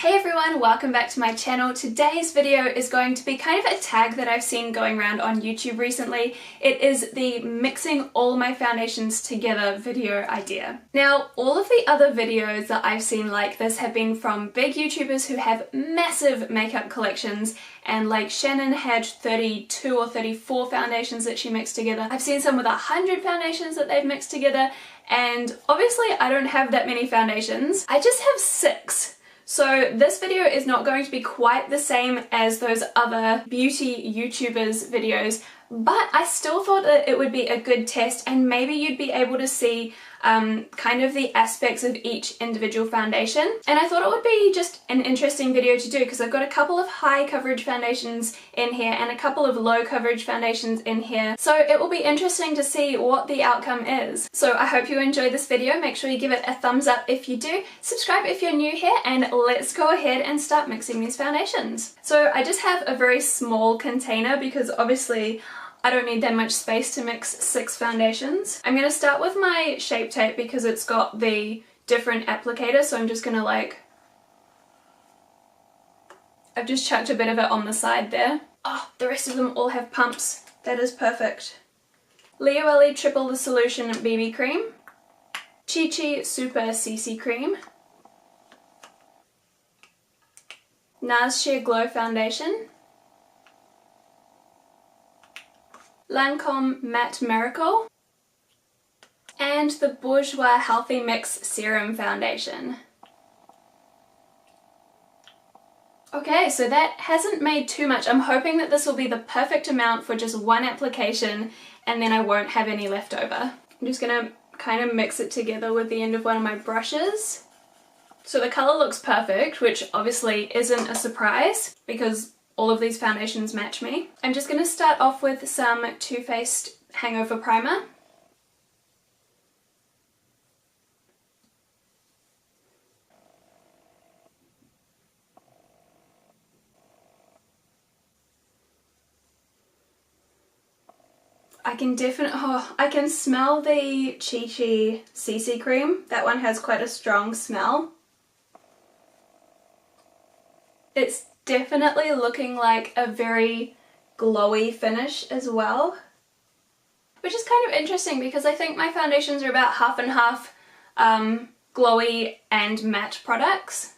Hey everyone, welcome back to my channel. Today's video is going to be kind of a tag that I've seen going around on YouTube recently. It is the mixing all my foundations together video idea. Now, all of the other videos that I've seen like this have been from big YouTubers who have massive makeup collections, and like Shannon had 32 or 34 foundations that she mixed together. I've seen some with 100 foundations that they've mixed together, and obviously I don't have that many foundations. I just have 6. So this video is not going to be quite the same as those other beauty YouTubers videos, but I still thought that it would be a good test and maybe you'd be able to see kind of the aspects of each individual foundation. And I thought it would be just an interesting video to do because I've got a couple of high coverage foundations in here and a couple of low coverage foundations in here. So it will be interesting to see what the outcome is. So I hope you enjoy this video. Make sure you give it a thumbs up if you do. Subscribe if you're new here, and let's go ahead and start mixing these foundations. So I just have a very small container because obviously I don't need that much space to mix 6 foundations. I'm going to start with my Shape Tape because it's got the different applicator, so I'm just going to I've just chucked a bit of it on the side there. Oh, the rest of them all have pumps. That is perfect. Leo Triple the Solution BB Cream. Chi Chi Super CC Cream. NARS Sheer Glow Foundation. Lancome Matte Miracle, and the Bourjois Healthy Mix Serum Foundation. Okay, so that hasn't made too much. I'm hoping that this will be the perfect amount for just one application and then I won't have any left over. I'm just gonna kind of mix it together with the end of one of my brushes. So the colour looks perfect, which obviously isn't a surprise because all of these foundations match me. I'm just going to start off with some Too Faced Hangover Primer. I can smell the Chi Chi CC cream. That one has quite a strong smell. It's definitely looking like a very glowy finish as well, which is kind of interesting because I think my foundations are about half and half glowy and matte products.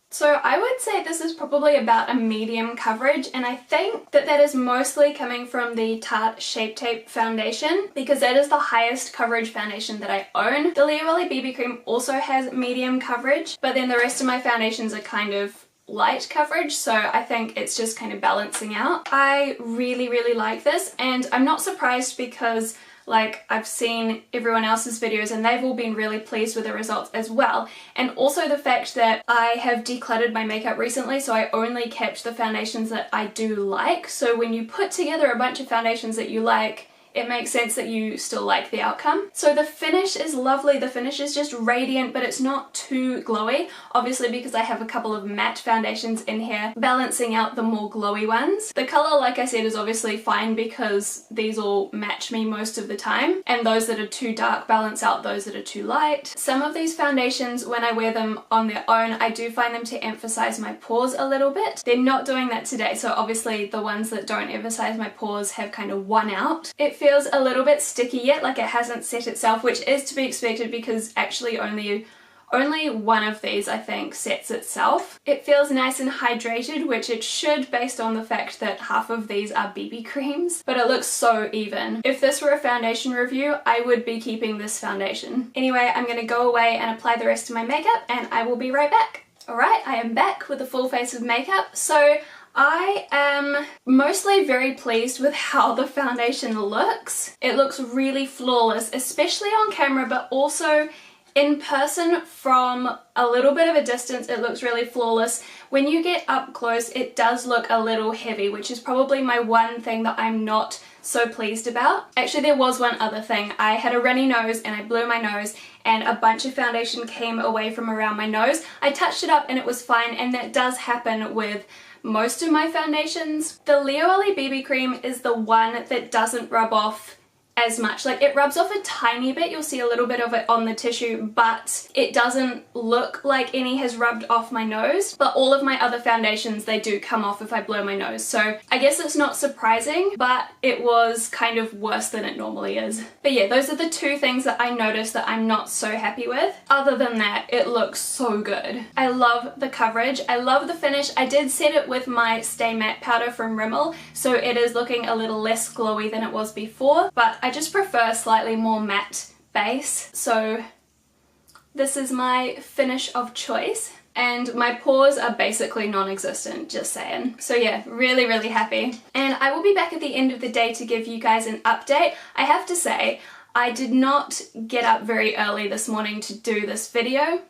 So I would say this is probably about a medium coverage, and I think that that is mostly coming from the Tarte Shape Tape foundation because that is the highest coverage foundation that I own. The Leo BB Cream also has medium coverage, but then the rest of my foundations are kind of light coverage, so I think it's just kind of balancing out. I really like this, and I'm not surprised because I've seen everyone else's videos and they've all been really pleased with the results as well. And also the fact that I have decluttered my makeup recently, so I only kept the foundations that I do like. So when you put together a bunch of foundations that you like, it makes sense that you still like the outcome. So the finish is lovely. The finish is just radiant, but it's not too glowy. Obviously because I have a couple of matte foundations in here, balancing out the more glowy ones. The colour, like I said, is obviously fine because these all match me most of the time, and those that are too dark balance out those that are too light. Some of these foundations, when I wear them on their own, I do find them to emphasize my pores a little bit. They're not doing that today, so obviously the ones that don't emphasize my pores have kind of won out. It feels a little bit sticky yet, like it hasn't set itself, which is to be expected because actually only one of these I think sets itself. It feels nice and hydrated, which it should based on the fact that half of these are BB creams, but it looks so even. If this were a foundation review, I would be keeping this foundation. Anyway, I'm going to go away and apply the rest of my makeup and I will be right back. Alright, I am back with a full face of makeup. So I am mostly very pleased with how the foundation looks. It looks really flawless, especially on camera, but also in person from a little bit of a distance it looks really flawless. When you get up close it does look a little heavy, which is probably my one thing that I'm not so pleased about. Actually, there was one other thing. I had a runny nose and I blew my nose and a bunch of foundation came away from around my nose. I touched it up and it was fine, and that does happen with most of my foundations. The Leo BB cream is the one that doesn't rub off as much. Like, it rubs off a tiny bit, you'll see a little bit of it on the tissue, but it doesn't look like any has rubbed off my nose. But all of my other foundations, they do come off if I blow my nose, so I guess it's not surprising, but it was kind of worse than it normally is. But yeah, those are the two things that I noticed that I'm not so happy with. Other than that, it looks so good. I love the coverage, I love the finish. I did set it with my Stay Matte powder from Rimmel, so it is looking a little less glowy than it was before, but I just prefer slightly more matte base, so this is my finish of choice. And my pores are basically non-existent, just saying. So yeah, really, really happy. And I will be back at the end of the day to give you guys an update. I have to say, I did not get up very early this morning to do this video.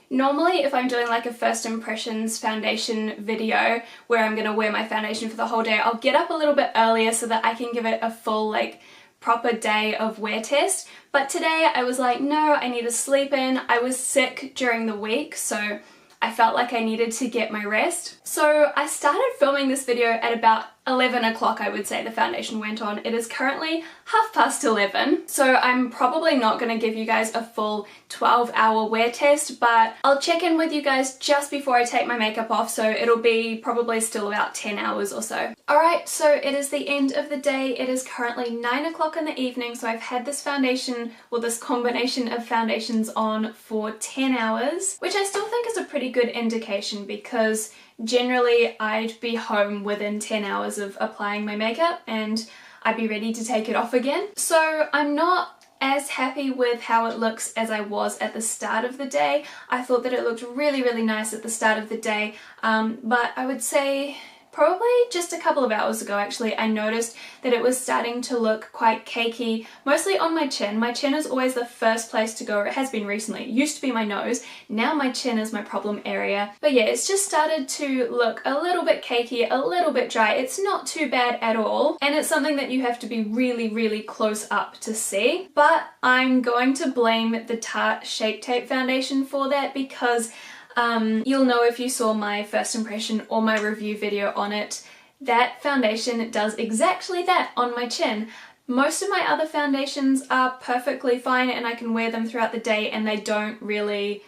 Normally, if I'm doing like a first impressions foundation video where I'm gonna wear my foundation for the whole day, I'll get up a little bit earlier so that I can give it a full, like, proper day of wear test. But today I was like, no, I need to sleep in. I was sick during the week, so I felt like I needed to get my rest. So I started filming this video at about 11 o'clock, I would say the foundation went on. It is currently 11:30, so I'm probably not going to give you guys a full 12-hour wear test, but I'll check in with you guys just before I take my makeup off, so it'll be probably still about 10 hours or so. Alright, so it is the end of the day. It is currently 9 o'clock in the evening, so I've had this foundation, or this combination of foundations on for 10 hours, which I still think is a pretty good indication because generally I'd be home within 10 hours of applying my makeup and I'd be ready to take it off again. So I'm not as happy with how it looks as I was at the start of the day. I thought that it looked really, really nice at the start of the day, but I would say probably just a couple of hours ago actually, I noticed that it was starting to look quite cakey, mostly on my chin. My chin is always the first place to go, or it has been recently. It used to be my nose, now my chin is my problem area. But yeah, it's just started to look a little bit cakey, a little bit dry. It's not too bad at all, and it's something that you have to be really, really close up to see. But I'm going to blame the Tarte Shape Tape foundation for that because you'll know if you saw my first impression or my review video on it, that foundation does exactly that on my chin. Most of my other foundations are perfectly fine and I can wear them throughout the day and they don't really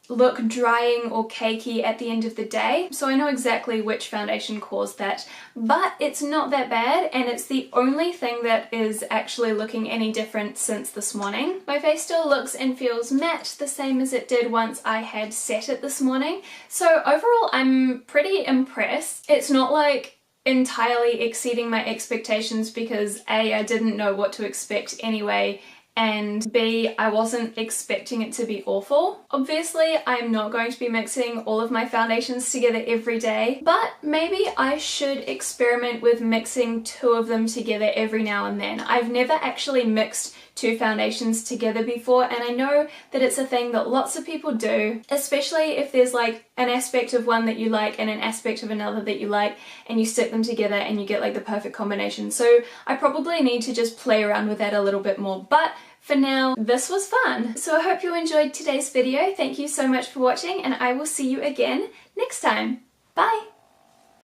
look drying or cakey at the end of the day. So I know exactly which foundation caused that, but it's not that bad and it's the only thing that is actually looking any different since this morning. My face still looks and feels matte the same as it did once I had set it this morning. So overall I'm pretty impressed. It's not like entirely exceeding my expectations because A, I didn't know what to expect anyway, and B, I wasn't expecting it to be awful. Obviously, I'm not going to be mixing all of my foundations together every day, but maybe I should experiment with mixing two of them together every now and then. I've never actually mixed two foundations together before, and I know that it's a thing that lots of people do, especially if there's like an aspect of one that you like and an aspect of another that you like, and you stick them together and you get like the perfect combination. So I probably need to just play around with that a little bit more, but for now, this was fun. So I hope you enjoyed today's video. Thank you so much for watching, and I will see you again next time. Bye!